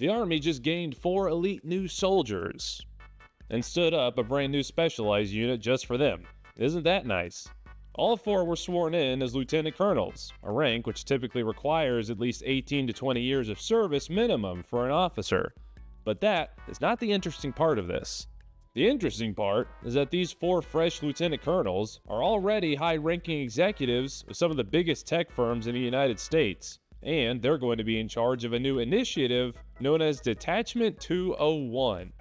The Army just gained 4 elite new soldiers and stood up a brand new specialized unit just for them. Isn't that nice? All 4 were sworn in as lieutenant colonels, a rank which typically requires at least 18 to 20 years of service minimum for an officer. But that is not the interesting part of this. The interesting part is that these 4 fresh lieutenant colonels are already high-ranking executives of some of the biggest tech firms in the United States, and they're going to be in charge of a new initiative known as Detachment 201.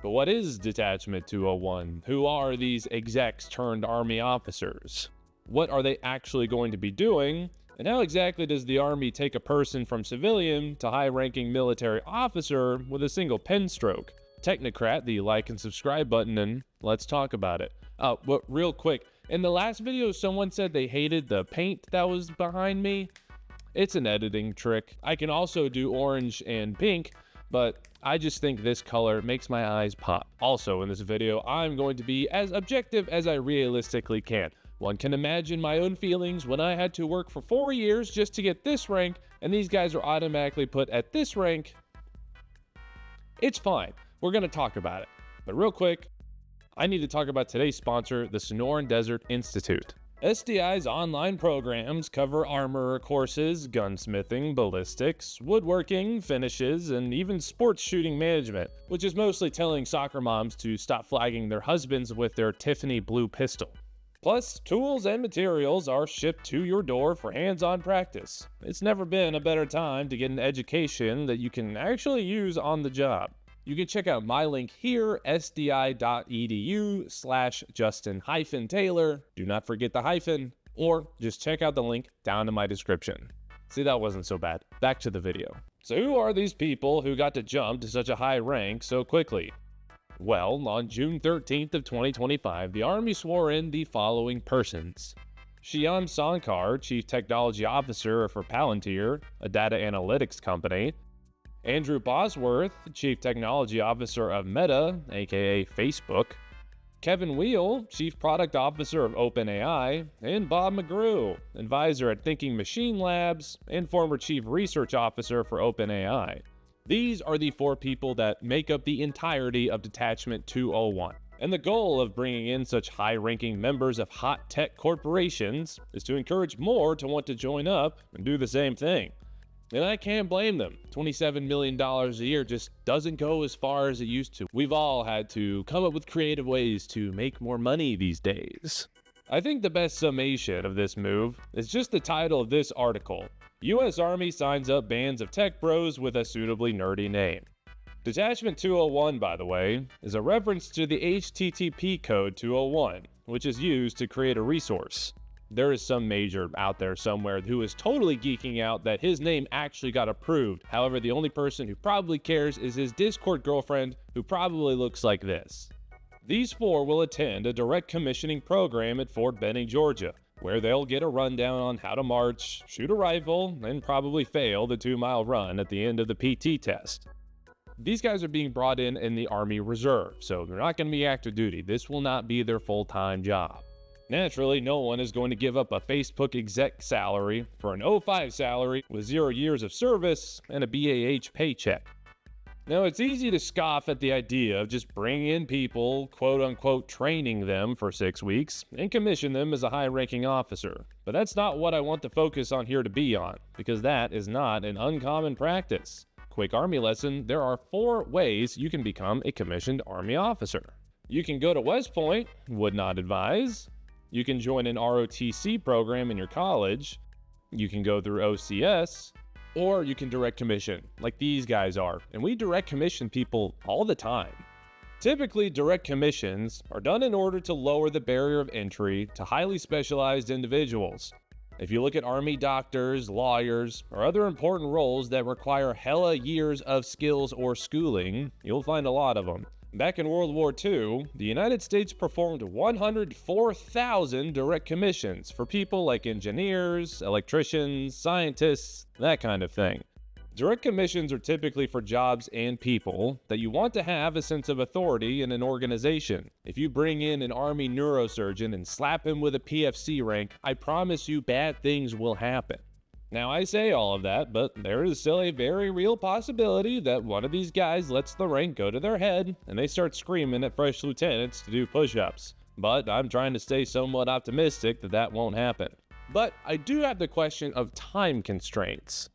But what is Detachment 201? Who are these execs turned Army officers? What are they actually going to be doing? And how exactly does the Army take a person from civilian to high-ranking military officer with a single pen stroke? Technocrat the like and subscribe button, and let's talk about it. But real quick, in the last video someone said they hated the paint that was behind me. It's an editing trick. I can also do orange and pink, but I just think this color makes my eyes pop. Also in this video, I'm going to be as objective as I realistically can. One can imagine my own feelings when I had to work for 4 years just to get this rank, and these guys are automatically put at this rank. It's fine. We're going to talk about it. But real quick, I need to talk about today's sponsor, the Sonoran Desert Institute. SDI's online programs cover armor courses, gunsmithing, ballistics, woodworking, finishes, and even sports shooting management, which is mostly telling soccer moms to stop flagging their husbands with their Tiffany blue pistol. Plus, tools and materials are shipped to your door for hands-on practice. It's never been a better time to get an education that you can actually use on the job. You can check out my link here, sdi.edu/Justin-Taylor. Do not forget the hyphen, or just check out the link down in my description. See, that wasn't so bad. Back to the video. So who are these people who got to jump to such a high rank so quickly? Well, on June 13th of 2025, the Army swore in the following persons. Shyam Sankar, Chief Technology Officer for Palantir, a data analytics company. Andrew Bosworth, Chief Technology Officer of Meta, aka Facebook. Kevin Wheel, Chief Product Officer of OpenAI. And Bob McGrew, Advisor at Thinking Machine Labs and former Chief Research Officer for OpenAI. These are the 4 people that make up the entirety of Detachment 201. And the goal of bringing in such high-ranking members of hot tech corporations is to encourage more to want to join up and do the same thing. And I can't blame them. $27 million a year just doesn't go as far as it used to. We've all had to come up with creative ways to make more money these days. I think the best summation of this move is just the title of this article. U.S. Army signs up bands of tech bros with a suitably nerdy name. Detachment 201, by the way, is a reference to the HTTP code 201, which is used to create a resource. There is some major out there somewhere who is totally geeking out that his name actually got approved. However, the only person who probably cares is his Discord girlfriend, who probably looks like this. These 4 will attend a direct commissioning program at Fort Benning, Georgia, where they'll get a rundown on how to march, shoot a rifle, and probably fail the 2-mile run at the end of the PT test. These guys are being brought in the Army Reserve, so they're not going to be active duty. This will not be their full-time job. Naturally, no one is going to give up a Facebook exec salary for an 05 salary with 0 years of service and a BAH paycheck. Now, it's easy to scoff at the idea of just bringing in people, quote-unquote training them for 6 weeks, and commission them as a high-ranking officer. But that's not what I want the focus on here to be on, because that is not an uncommon practice. Quick Army lesson, there are 4 ways you can become a commissioned Army officer. You can go to West Point, would not advise. You can join an ROTC program in your college. You can go through OCS. Or you can direct commission, like these guys are, and we direct commission people all the time. Typically, direct commissions are done in order to lower the barrier of entry to highly specialized individuals. If you look at Army doctors, lawyers, or other important roles that require hella years of skills or schooling, you'll find a lot of them. Back in World War II, the United States performed 104,000 direct commissions for people like engineers, electricians, scientists, that kind of thing. Direct commissions are typically for jobs and people that you want to have a sense of authority in an organization. If you bring in an Army neurosurgeon and slap him with a PFC rank, I promise you bad things will happen. Now, I say all of that, but there is still a very real possibility that one of these guys lets the rank go to their head and they start screaming at fresh lieutenants to do push-ups. But I'm trying to stay somewhat optimistic that that won't happen. But I do have the question of time constraints.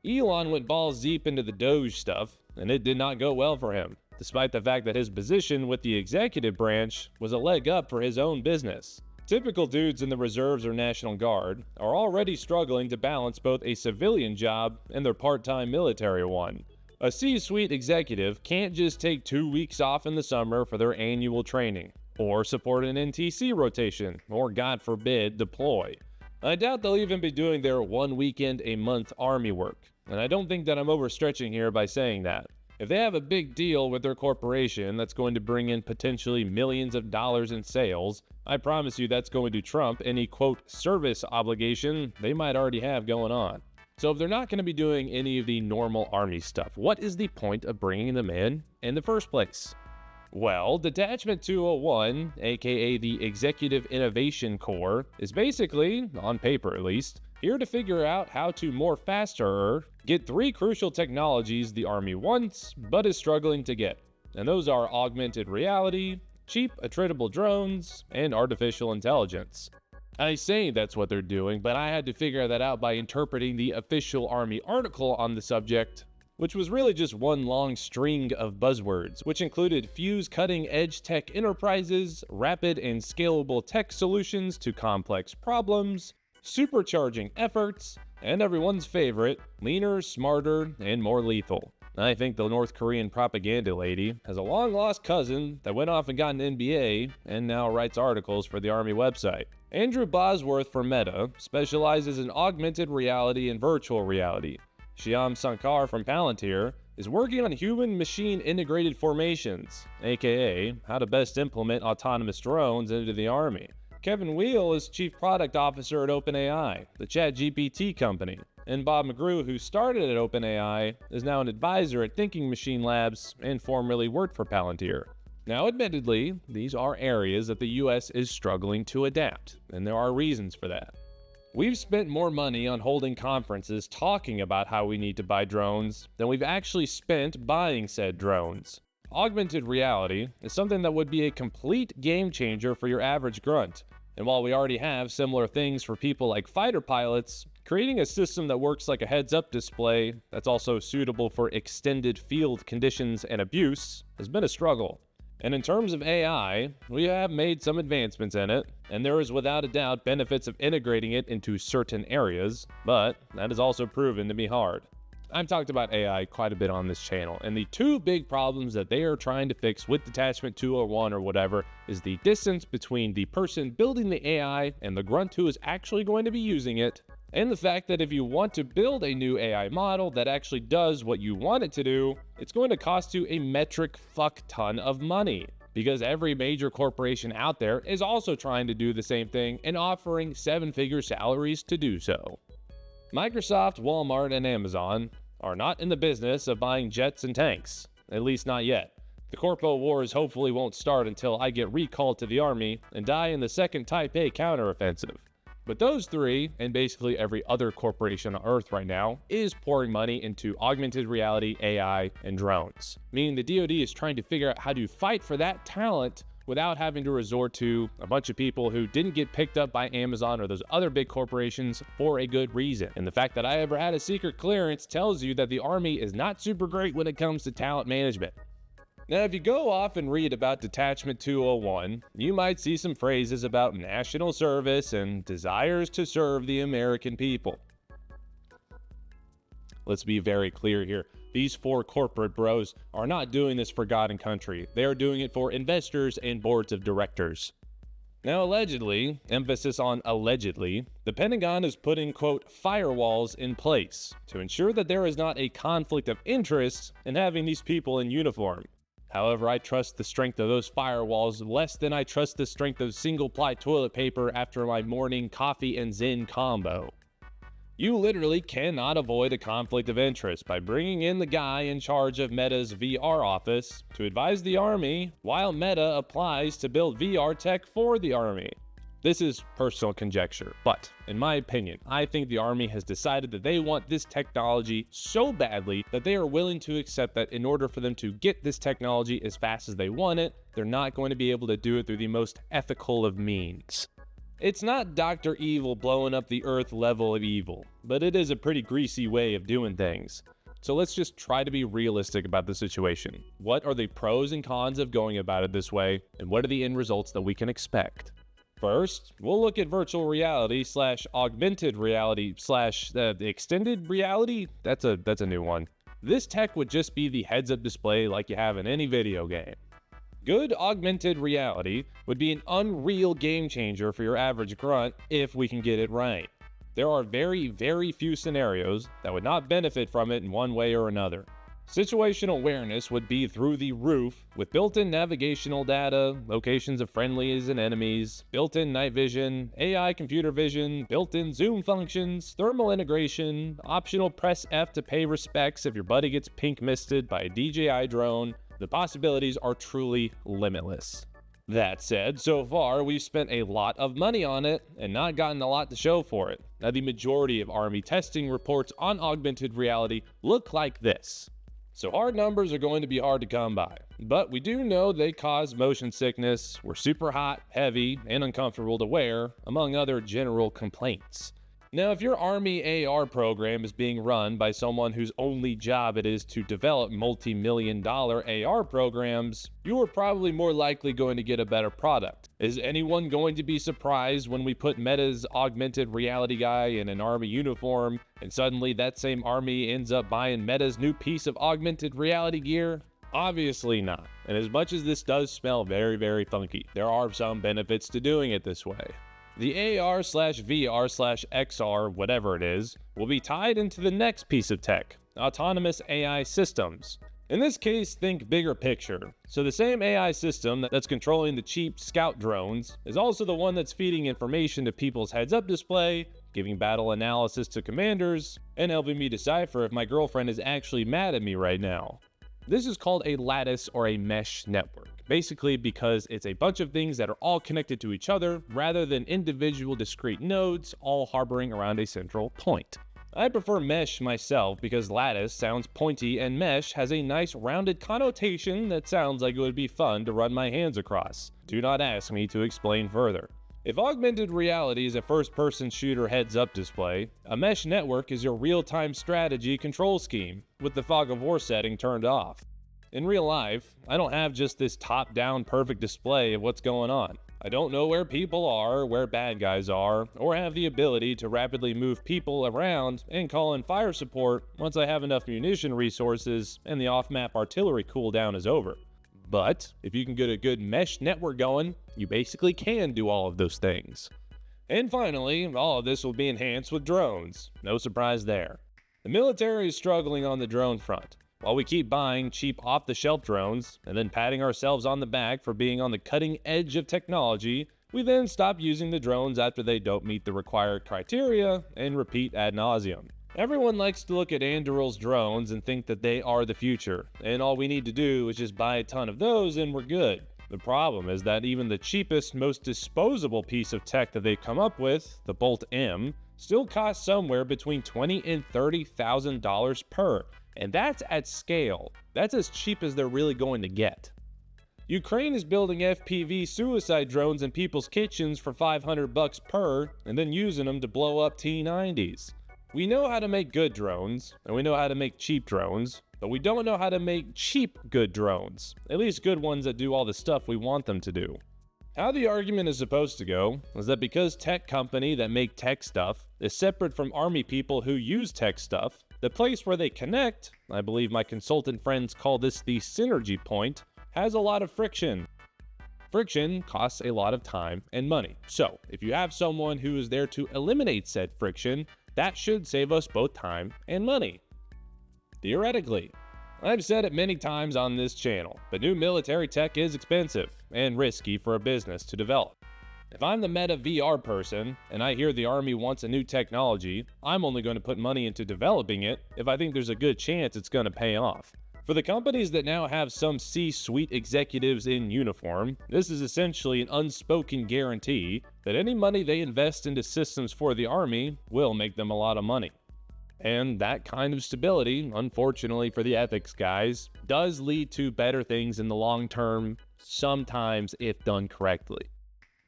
Elon went balls deep into the Doge stuff, and it did not go well for him, despite the fact that his position with the executive branch was a leg up for his own business. Typical dudes in the reserves or National Guard are already struggling to balance both a civilian job and their part-time military one. A C-suite executive can't just take 2 weeks off in the summer for their annual training, or support an NTC rotation, or God forbid, deploy. I doubt they'll even be doing their 1 weekend a month army work, and I don't think that I'm overstretching here by saying that. If they have a big deal with their corporation that's going to bring in potentially millions of dollars in sales, I promise you that's going to trump any quote service obligation they might already have going on. So if they're not going to be doing any of the normal army stuff, what is the point of bringing them in the first place? Well, Detachment 201, aka the Executive Innovation Corps, is basically, on paper at least, here to figure out how to more faster get 3 crucial technologies the Army wants, but is struggling to get. And those are augmented reality, cheap, attritable drones, and artificial intelligence. I say that's what they're doing, but I had to figure that out by interpreting the official Army article on the subject, which was really just one long string of buzzwords, which included fuse cutting-edge tech enterprises, rapid and scalable tech solutions to complex problems, supercharging efforts, and everyone's favorite, leaner, smarter, and more lethal. I think the North Korean propaganda lady has a long-lost cousin that went off and got an MBA and now writes articles for the Army website. Andrew Bosworth from Meta specializes in augmented reality and virtual reality. Shyam Sankar from Palantir is working on human-machine integrated formations, aka how to best implement autonomous drones into the Army. Kevin Weil is Chief Product Officer at OpenAI, the ChatGPT company. And Bob McGrew, who started at OpenAI, is now an advisor at Thinking Machine Labs and formerly worked for Palantir. Now, admittedly, these are areas that the US is struggling to adapt, and there are reasons for that. We've spent more money on holding conferences talking about how we need to buy drones than we've actually spent buying said drones. Augmented reality is something that would be a complete game changer for your average grunt. And while we already have similar things for people like fighter pilots, creating a system that works like a heads-up display that's also suitable for extended field conditions and abuse has been a struggle. And in terms of AI, we have made some advancements in it, and there is without a doubt benefits of integrating it into certain areas, but that is also proven to be hard. I've talked about AI quite a bit on this channel, and the 2 big problems that they are trying to fix with Detachment 201 or whatever is the distance between the person building the AI and the grunt who is actually going to be using it, and the fact that if you want to build a new AI model that actually does what you want it to do, it's going to cost you a metric fuck ton of money. Because every major corporation out there is also trying to do the same thing and offering 7-figure salaries to do so. Microsoft, Walmart, and Amazon are not in the business of buying jets and tanks, at least not yet. The Corpo Wars hopefully won't start until I get recalled to the Army and die in the second Taipei counteroffensive. But those 3, and basically every other corporation on Earth right now, is pouring money into augmented reality, AI, and drones. Meaning the DoD is trying to figure out how to fight for that talent without having to resort to a bunch of people who didn't get picked up by Amazon or those other big corporations for a good reason. And the fact that I ever had a secret clearance tells you that the Army is not super great when it comes to talent management. Now, if you go off and read about Detachment 201, you might see some phrases about national service and desires to serve the American people. Let's be very clear here. These 4 corporate bros are not doing this for God and country. They are doing it for investors and boards of directors. Now, allegedly, emphasis on allegedly, the Pentagon is putting, quote, firewalls in place to ensure that there is not a conflict of interest in having these people in uniform. However, I trust the strength of those firewalls less than I trust the strength of single-ply toilet paper after my morning coffee and Zen combo. You literally cannot avoid a conflict of interest by bringing in the guy in charge of Meta's VR office to advise the Army while Meta applies to build VR tech for the Army. This is personal conjecture, but in my opinion, I think the Army has decided that they want this technology so badly that they are willing to accept that in order for them to get this technology as fast as they want it, they're not going to be able to do it through the most ethical of means. It's not Dr. Evil blowing up the Earth level of evil, but it is a pretty greasy way of doing things. So let's just try to be realistic about the situation. What are the pros and cons of going about it this way, and what are the end results that we can expect? First, we'll look at virtual reality / augmented reality / the extended reality. That's a new one. This tech would just be the heads-up display like you have in any video game. Good augmented reality would be an unreal game changer for your average grunt if we can get it right. There are very, very few scenarios that would not benefit from it in one way or another. Situational awareness would be through the roof, with built-in navigational data, locations of friendlies and enemies, built-in night vision, AI computer vision, built-in zoom functions, thermal integration, optional press F to pay respects if your buddy gets pink misted by a DJI drone. The possibilities are truly limitless. That said, so far we've spent a lot of money on it and not gotten a lot to show for it. Now, the majority of Army testing reports on augmented reality look like this. So hard numbers are going to be hard to come by, but we do know they cause motion sickness, were super hot, heavy, and uncomfortable to wear, among other general complaints. Now, if your Army AR program is being run by someone whose only job it is to develop multi-million-dollar AR programs, you are probably more likely going to get a better product. Is anyone going to be surprised when we put Meta's augmented reality guy in an Army uniform, and suddenly that same Army ends up buying Meta's new piece of augmented reality gear? Obviously not. And as much as this does smell very, very funky, there are some benefits to doing it this way. The AR/VR/XR, whatever it is, will be tied into the next piece of tech, autonomous AI systems. In this case, think bigger picture. So the same AI system that's controlling the cheap scout drones is also the one that's feeding information to people's heads-up display, giving battle analysis to commanders, and helping me decipher if my girlfriend is actually mad at me right now. This is called a lattice or a mesh network, basically because it's a bunch of things that are all connected to each other rather than individual discrete nodes all harboring around a central point. I prefer mesh myself because lattice sounds pointy and mesh has a nice rounded connotation that sounds like it would be fun to run my hands across. Do not ask me to explain further. If augmented reality is a first-person shooter heads-up display, a mesh network is your real-time strategy control scheme, with the fog of war setting turned off. In real life, I don't have just this top-down perfect display of what's going on. I don't know where people are, where bad guys are, or have the ability to rapidly move people around and call in fire support once I have enough munition resources and the off-map artillery cooldown is over. But if you can get a good mesh network going, you basically can do all of those things. And finally, all of this will be enhanced with drones. No surprise there. The military is struggling on the drone front. While we keep buying cheap off-the-shelf drones and then patting ourselves on the back for being on the cutting edge of technology, we then stop using the drones after they don't meet the required criteria and repeat ad nauseum. Everyone likes to look at Anduril's drones and think that they are the future, and all we need to do is just buy a ton of those and we're good. The problem is that even the cheapest, most disposable piece of tech that they've come up with, the Bolt M, still costs somewhere between $20,000 and $30,000 per, and that's at scale. That's as cheap as they're really going to get. Ukraine is building FPV suicide drones in people's kitchens for $500 per, and then using them to blow up T-90s. We know how to make good drones, and we know how to make cheap drones, but we don't know how to make cheap good drones, at least good ones that do all the stuff we want them to do. How the argument is supposed to go is that because tech company that make tech stuff is separate from Army people who use tech stuff, the place where they connect, I believe my consultant friends call this the synergy point, has a lot of friction. Friction costs a lot of time and money, so if you have someone who is there to eliminate said friction, that should save us both time and money. Theoretically. I've said it many times on this channel, but new military tech is expensive and risky for a business to develop. If I'm the meta VR person and I hear the Army wants a new technology, I'm only going to put money into developing it if I think there's a good chance it's going to pay off. For the companies that now have some C-suite executives in uniform, this is essentially an unspoken guarantee that any money they invest into systems for the Army will make them a lot of money. And that kind of stability, unfortunately for the ethics guys, does lead to better things in the long term, sometimes if done correctly.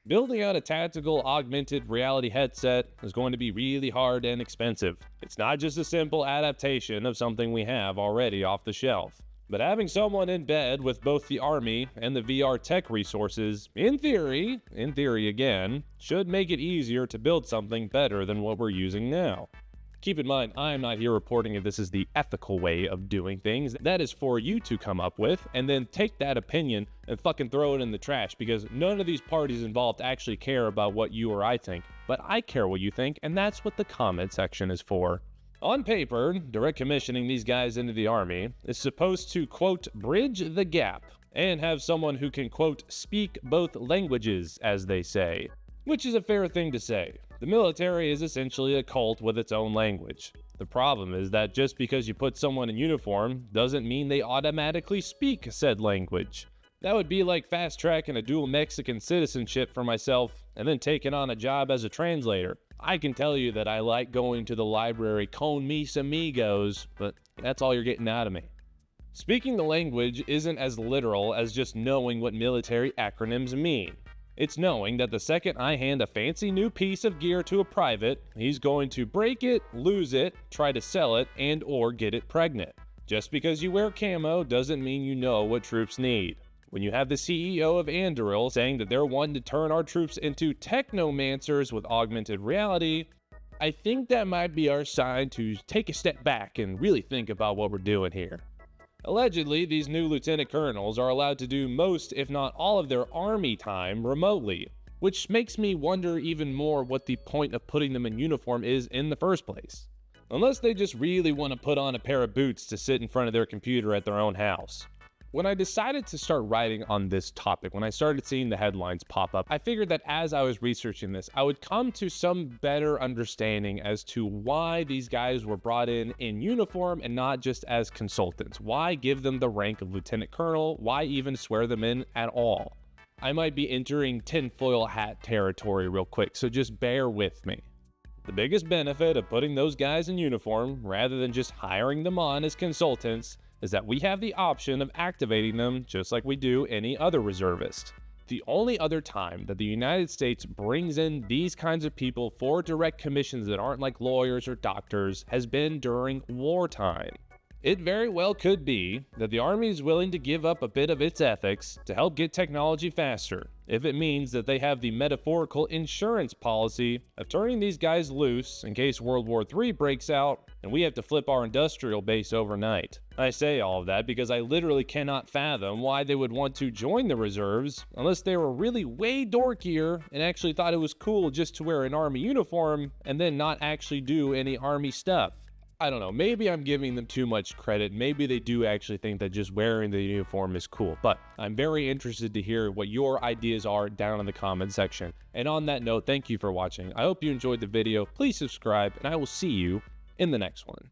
Building out a tactical augmented reality headset is going to be really hard and expensive. It's not just a simple adaptation of something we have already off the shelf. But having someone in bed with both the Army and the VR tech resources, in theory again, should make it easier to build something better than what we're using now. Keep in mind, I'm not here reporting if this is the ethical way of doing things. That is for you to come up with, and then take that opinion and fucking throw it in the trash, because none of these parties involved actually care about what you or I think. But I care what you think, and that's what the comment section is for. On paper, direct commissioning these guys into the Army is supposed to, quote, bridge the gap, and have someone who can, quote, speak both languages, as they say. Which is a fair thing to say. The military is essentially a cult with its own language. The problem is that just because you put someone in uniform doesn't mean they automatically speak said language. That would be like fast-tracking a dual Mexican citizenship for myself and then taking on a job as a translator. I can tell you that I like going to the library con mis amigos, but that's all you're getting out of me. Speaking the language isn't as literal as just knowing what military acronyms mean. It's knowing that the second I hand a fancy new piece of gear to a private, he's going to break it, lose it, try to sell it, and or get it pregnant. Just because you wear camo doesn't mean you know what troops need. When you have the CEO of Anduril saying that they're wanting to turn our troops into technomancers with augmented reality, I think that might be our sign to take a step back and really think about what we're doing here. Allegedly, these new lieutenant colonels are allowed to do most, if not all, of their Army time remotely, which makes me wonder even more what the point of putting them in uniform is in the first place. Unless they just really want to put on a pair of boots to sit in front of their computer at their own house. When I decided to start writing on this topic, when I started seeing the headlines pop up, I figured that as I was researching this, I would come to some better understanding as to why these guys were brought in uniform and not just as consultants. Why give them the rank of lieutenant colonel? Why even swear them in at all? I might be entering tinfoil hat territory real quick, so just bear with me. The biggest benefit of putting those guys in uniform, rather than just hiring them on as consultants, is that we have the option of activating them just like we do any other reservist. The only other time that the United States brings in these kinds of people for direct commissions that aren't like lawyers or doctors has been during wartime. It very well could be that the Army is willing to give up a bit of its ethics to help get technology faster, if it means that they have the metaphorical insurance policy of turning these guys loose in case World War III breaks out and we have to flip our industrial base overnight. I say all of that because I literally cannot fathom why they would want to join the reserves unless they were really way dorkier and actually thought it was cool just to wear an Army uniform and then not actually do any Army stuff. I don't know, maybe I'm giving them too much credit. Maybe they do actually think that just wearing the uniform is cool, but I'm very interested to hear what your ideas are down in the comment section. And on that note, thank you for watching. I hope you enjoyed the video. Please subscribe, and I will see you in the next one.